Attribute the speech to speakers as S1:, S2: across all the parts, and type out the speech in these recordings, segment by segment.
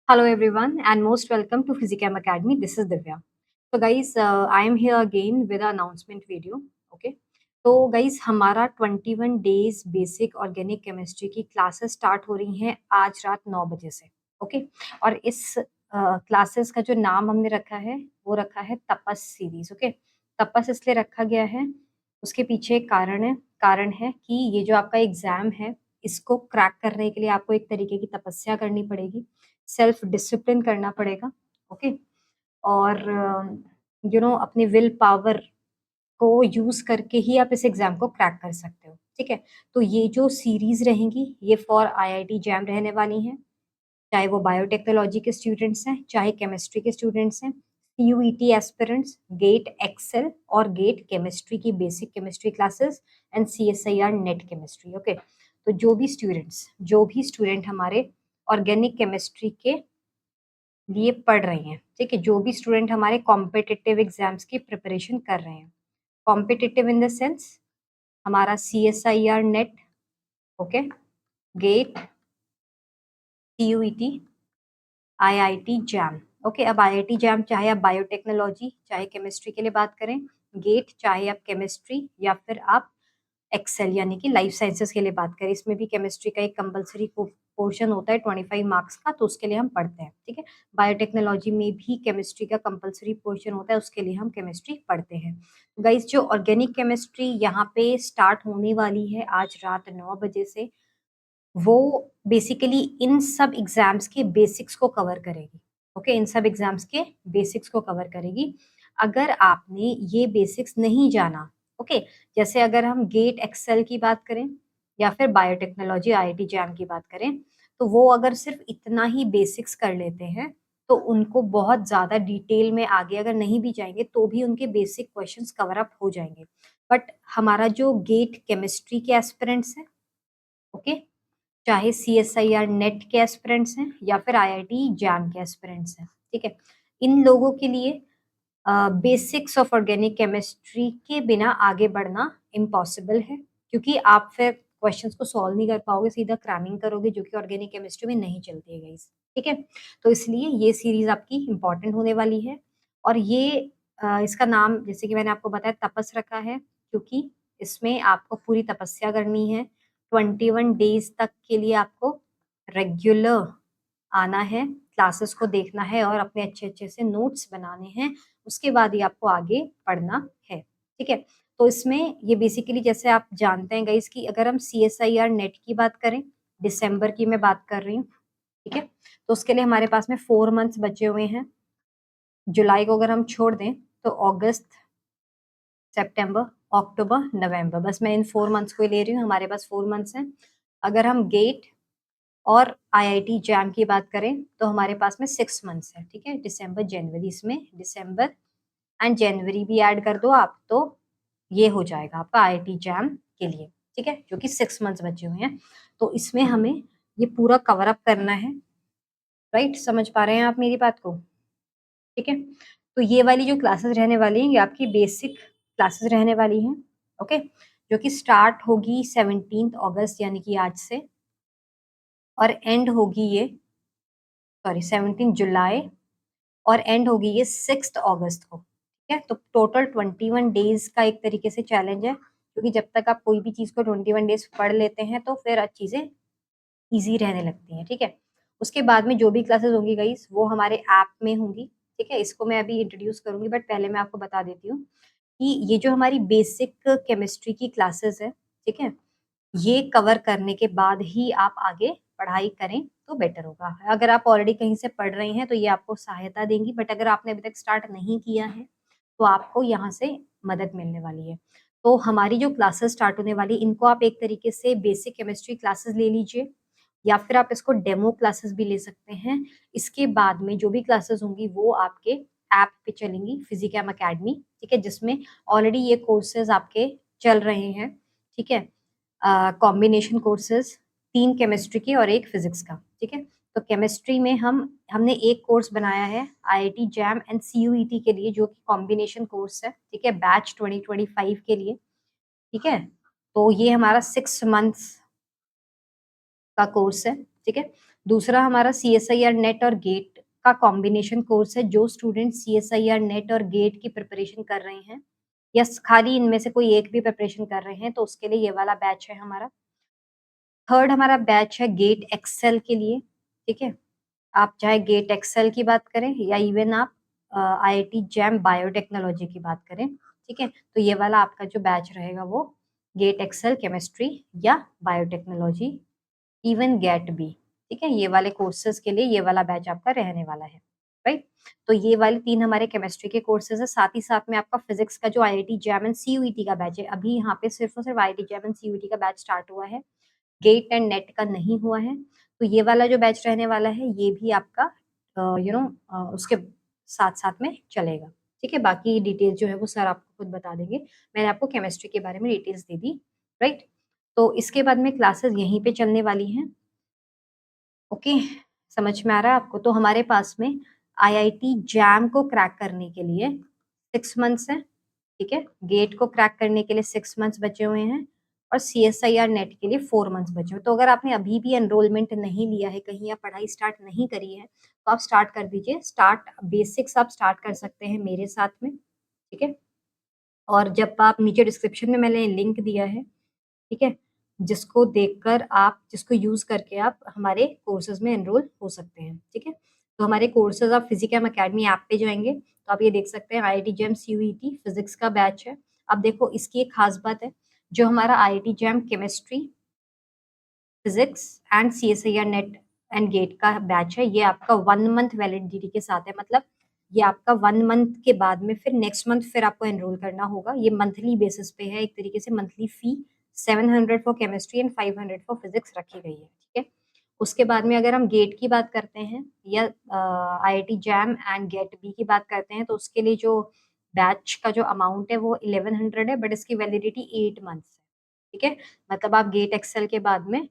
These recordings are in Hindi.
S1: Hello everyone and most welcome to Physicam Academy. This is Divya. So guys, I am here again with an announcement video. Okay. तो गाइज हमारा 21 डेज बेसिक ऑर्गेनिक केमिस्ट्री की क्लासेस स्टार्ट हो रही हैं आज रात 9 बजे से. ओके. और इस क्लासेस का जो नाम हमने रखा है वो रखा है तपस सीरीज. ओके. तपस इसलिए रखा गया है, उसके पीछे एक कारण है कि ये जो आपका एग्जाम है इसको क्रैक करने के लिए आपको एक तरीके की तपस्या करनी पड़ेगी, सेल्फ डिसिप्लिन करना पड़ेगा. ओके. और अपनी विल पावर को यूज करके ही आप इस एग्जाम को क्रैक कर सकते हो. ठीक है. तो ये जो सीरीज रहेंगी ये फॉर आईआईटी जैम रहने वाली हैं, चाहे वो बायोटेक्नोलॉजी के स्टूडेंट्स हैं, चाहे केमिस्ट्री के स्टूडेंट्स हैं, सीयूईटी एस्पिरेंट्स, गेट एक्सेल और गेट केमिस्ट्री की basic chemistry classes and CSIR net chemistry. Okay. तो जो भी स्टूडेंट हमारे ऑर्गेनिक केमिस्ट्री के लिए पढ़ रहे हैं, ठीक है, जो भी स्टूडेंट हमारे कॉम्पिटिटिव एग्जाम्स की प्रिपरेशन कर रहे हैं, कॉम्पिटिटिव इन द सेंस हमारा CSIR NET, okay, GATE, CUET, IIT JAM. Okay. अब आईआईटी जैम चाहे आप बायोटेक्नोलॉजी चाहे केमिस्ट्री के लिए बात करें, गेट चाहे आप केमिस्ट्री या फिर आप एक्सेल यानी कि लाइफ साइंसेस के लिए बात करें, इसमें भी केमिस्ट्री का एक कंपलसरी पोर्शन होता है 25 मार्क्स का, तो उसके लिए हम पढ़ते हैं. ठीक है. बायोटेक्नोलॉजी में भी केमिस्ट्री का कंपलसरी पोर्शन होता है, उसके लिए हम केमिस्ट्री पढ़ते हैं. गाइस, जो ऑर्गेनिक केमिस्ट्री यहाँ पे स्टार्ट होने वाली है आज रात 9 बजे से, वो बेसिकली इन सब एग्जाम्स के बेसिक्स को कवर करेगी. ओके. इन सब एग्जाम्स के बेसिक्स को कवर करेगी. अगर आपने ये बेसिक्स नहीं जाना, ओके, जैसे अगर हम गेट एक्सेल की बात करें या फिर बायोटेक्नोलॉजी आईआईटी जैम की बात करें, तो वो अगर सिर्फ इतना ही बेसिक्स कर लेते हैं तो उनको बहुत ज्यादा डिटेल में आगे अगर नहीं भी जाएंगे तो भी उनके बेसिक क्वेश्चंस कवर अप हो जाएंगे. बट हमारा जो गेट केमिस्ट्री के एस्पिरेंट्स हैं, ओके, चाहे सीएसआईआर नेट के एस्पिरेंट्स हैं या फिर आईआईटी जैम के एस्पिरेंट्स हैं, ठीक है, इन लोगों के लिए बेसिक्स ऑफ ऑर्गेनिक केमिस्ट्री के बिना आगे बढ़ना इम्पॉसिबल है, क्योंकि आप फिर क्वेश्चंस को सॉल्व नहीं कर पाओगे, सीधा क्रैमिंग करोगे, जो कि ऑर्गेनिक केमिस्ट्री में नहीं चलती है गाइस. ठीक है. तो इसलिए ये सीरीज आपकी इम्पॉर्टेंट होने वाली है. और ये इसका नाम जैसे कि मैंने आपको बताया तपस रखा है, क्योंकि इसमें आपको पूरी तपस्या करनी है. 21 डेज तक के लिए आपको रेगुलर आना है, क्लासेस को देखना है और अपने अच्छे अच्छे से नोट्स बनाने हैं. उसके बाद ही आपको आगे पढ़ना है. ठीक है. तो इसमें ये बेसिकली जैसे आप जानते हैं गाइस कि अगर हम सीएसआईआर नेट की बात करें, दिसंबर की मैं बात कर रही हूँ, ठीक है, तो उसके लिए हमारे पास में 4 मंथ्स बचे हुए हैं. जुलाई को अगर हम छोड़ दें तो अगस्त, सितंबर, अक्टूबर, नवंबर, बस मैं इन 4 मंथ्स को ले रही हूँ. हमारे पास 4 मंथ्स हैं. अगर हम गेट और आईआईटी जैम की बात करें तो हमारे पास में 6 मंथ्स है. ठीक है. दिसंबर, जनवरी, इसमें दिसंबर एंड जनवरी भी ऐड कर दो आप, तो ये हो जाएगा आपका आईआईटी जैम के लिए. ठीक है. जो कि 6 मंथ्स बचे हुए हैं. तो इसमें हमें ये पूरा कवर अप करना है. राइट. समझ पा रहे हैं आप मेरी बात को? ठीक है. तो ये वाली जो क्लासेस रहने वाली हैं ये आपकी बेसिक क्लासेस रहने वाली हैं. ओके. जो कि स्टार्ट होगी 17 अगस्त यानी कि आज से, और एंड होगी ये, सॉरी, 17 जुलाई, और एंड होगी ये 6 अगस्त को. ठीक है. तो टोटल 21 डेज का एक तरीके से चैलेंज है, क्योंकि जब तक आप कोई भी चीज को 21 डेज पढ़ लेते हैं तो फिर चीजें इजी रहने लगती हैं. ठीक है. उसके बाद में जो भी क्लासेस होंगी गाइस वो हमारे ऐप में होंगी. ठीक है. इसको मैं अभी इंट्रोड्यूस करूंगी, बट पहले मैं आपको बता देती हूँ कि ये जो हमारी बेसिक केमिस्ट्री की क्लासेस है, ठीक है, ये कवर करने के बाद ही आप आगे पढ़ाई करें तो बेटर होगा. अगर आप ऑलरेडी कहीं से पढ़ रहे हैं तो ये आपको सहायता देंगी, बट अगर आपने अभी तक स्टार्ट नहीं किया है तो आपको यहाँ से मदद मिलने वाली है. तो हमारी जो क्लासेस स्टार्ट होने वाली, इनको आप एक तरीके से बेसिक केमिस्ट्री क्लासेस ले लीजिए, या फिर आप इसको डेमो क्लासेस भी ले सकते हैं. इसके बाद में जो भी क्लासेस होंगी वो आपके ऐप पे चलेंगी, फिजिकैम अकेडमी. ठीक है. जिसमें ऑलरेडी ये कोर्सेज आपके चल रहे हैं. ठीक है. कॉम्बिनेशन कोर्सेज, 3 केमिस्ट्री के और 1 फिजिक्स का. ठीक है. तो केमिस्ट्री में हमने एक कोर्स बनाया है आईआईटी जैम एंड सीयूईटी के लिए, जो कि कॉम्बिनेशन कोर्स है. ठीक है. बैच 2025 के लिए. ठीक है. तो ये हमारा 6 मंथ्स का कोर्स है. ठीक है. दूसरा हमारा CSIR नेट और गेट का कॉम्बिनेशन कोर्स है। जो स्टूडेंट CSIR नेट और गेट की प्रिपरेशन कर रहे हैं या खाली इनमें से कोई एक भी प्रिपरेशन कर रहे हैं तो उसके लिए ये वाला बैच है हमारा। थर्ड हमारा बैच है गेट एक्सेल के लिए, ठीक है। आप चाहे गेट एक्सेल की बात करें या इवन आप IIT जैम बायोटेक्नोलॉजी की बात करें, ठीक है, तो ये वाला आपका जो बैच रहेगा वो गेट एक्सेल केमिस्ट्री या बायोटेक्नोलॉजी, इवन गेट बी, ठीक है, ये वाले कोर्सेज के लिए ये वाला बैच आपका रहने वाला है, राइट। तो ये वाले 3 हमारे केमिस्ट्री के कोर्सेज है। साथ ही साथ में आपका फिजिक्स का जो IIT जैम एंड CUET का बैच है, अभी यहाँ पे सिर्फ और सिर्फ IIT जैम एंड CUET का बैच स्टार्ट हुआ है, गेट एंड नेट का नहीं हुआ है। तो ये वाला जो बैच रहने वाला है ये भी आपका उसके साथ साथ में चलेगा, ठीक है। बाकी डिटेल्स जो है वो सर आपको खुद बता देंगे। मैंने आपको केमिस्ट्री के बारे में डिटेल्स दे दी, राइट। तो इसके बाद में क्लासेस यहीं पे चलने वाली हैं। ओके, समझ में आ रहा है आपको? तो हमारे पास में IIT जैम को क्रैक करने के लिए 6 मंथ्स है, ठीक है। गेट को क्रैक करने के लिए 6 मंथ्स बचे हुए हैं और CSIR नेट के लिए 4 मंथ्स बचे हुए। तो अगर आपने अभी भी एनरोलमेंट नहीं लिया है कहीं या पढ़ाई स्टार्ट नहीं करी है तो आप स्टार्ट कर दीजिए। स्टार्ट बेसिक्स आप स्टार्ट कर सकते हैं मेरे साथ में, ठीक है। और जब आप नीचे डिस्क्रिप्शन में मैंने लिंक दिया है, ठीक है, जिसको देखकर आप जिसको यूज़ करके आप हमारे कोर्सेज़ में एनरोल हो सकते हैं, ठीक है। तो हमारे कोर्सेज़ आप फिजिकैम अकेडमी ऐप पे जाएँगे, तो आप ये देख सकते हैं IIT जैम CUET फिजिक्स का बैच है। अब देखो इसकी एक खास बात है, जो हमारा IIT JAM chemistry, physics and CSIR NET and GATE का बैच है, ये आपका 1 मंथ वैलिडिटी के साथ है। मतलब ये आपका 1 मंथ के बाद में फिर नेक्स्ट मंथ फिर आपको एनरोल करना होगा। ये मंथली बेसिस पे है, एक तरीके से monthly fee 700 for chemistry and 500 for physics रखी गई है, ठीक है। उसके बाद में अगर हम गेट की बात करते हैं या IIT जैम एंड गेट बी की बात करते हैं तो उसके लिए जो बैच का जो अमाउंट है वो 1100 है, बट इसकी वैलिडिटी 8 मंथ्स है, ठीक है। मतलब आप गेट एक्सेल के बाद में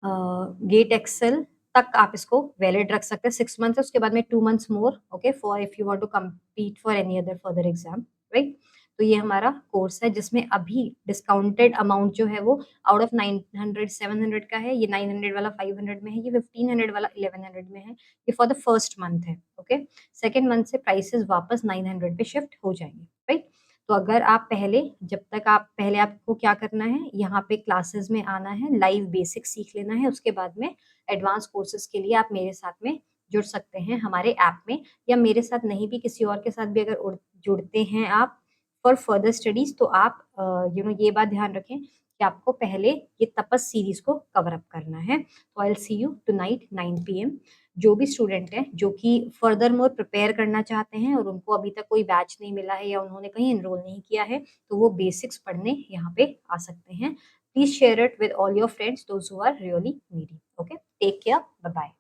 S1: गेट एक्सेल तक आप इसको वैलिड रख सकते हैं, 6 मंथ्स है, उसके बाद में 2 months more, okay, for if you want to compete for any other further exam, right. तो ये हमारा कोर्स है जिसमें अभी डिस्काउंटेड अमाउंट जो है वो आउट ऑफ 900 700 का है, ये 900 वाला 500 में है, ये 1500 वाला 1100 में है, ये फॉर द फर्स्ट मंथ है, ओके। सेकेंड मंथ से प्राइसेस वापस 900 पे शिफ्ट हो जाएंगे, राइट। तो अगर आप पहले जब तक आप पहले आपको क्या करना है, यहाँ पे क्लासेस में आना है, लाइव बेसिक सीख लेना है, उसके बाद में एडवांस कोर्सेज के लिए आप मेरे साथ में जुड़ सकते हैं हमारे ऐप में, या मेरे साथ नहीं भी किसी और के साथ भी अगर जुड़ते हैं आप फॉर फर्दर स्टडीज, तो आप ये बात ध्यान रखें कि आपको पहले ये तपस सीरीज को कवर अप करना है। तो I will see you tonight 9 PM। जो भी स्टूडेंट है जो कि फर्दर मोर प्रिपेयर करना चाहते हैं और उनको अभी तक कोई बैच नहीं मिला है या उन्होंने कहीं एनरोल नहीं किया है, तो वो बेसिक्स पढ़ने यहाँ पे आ सकते हैं। Please share it with all your friends those who are really needy. Okay, take care, bye bye.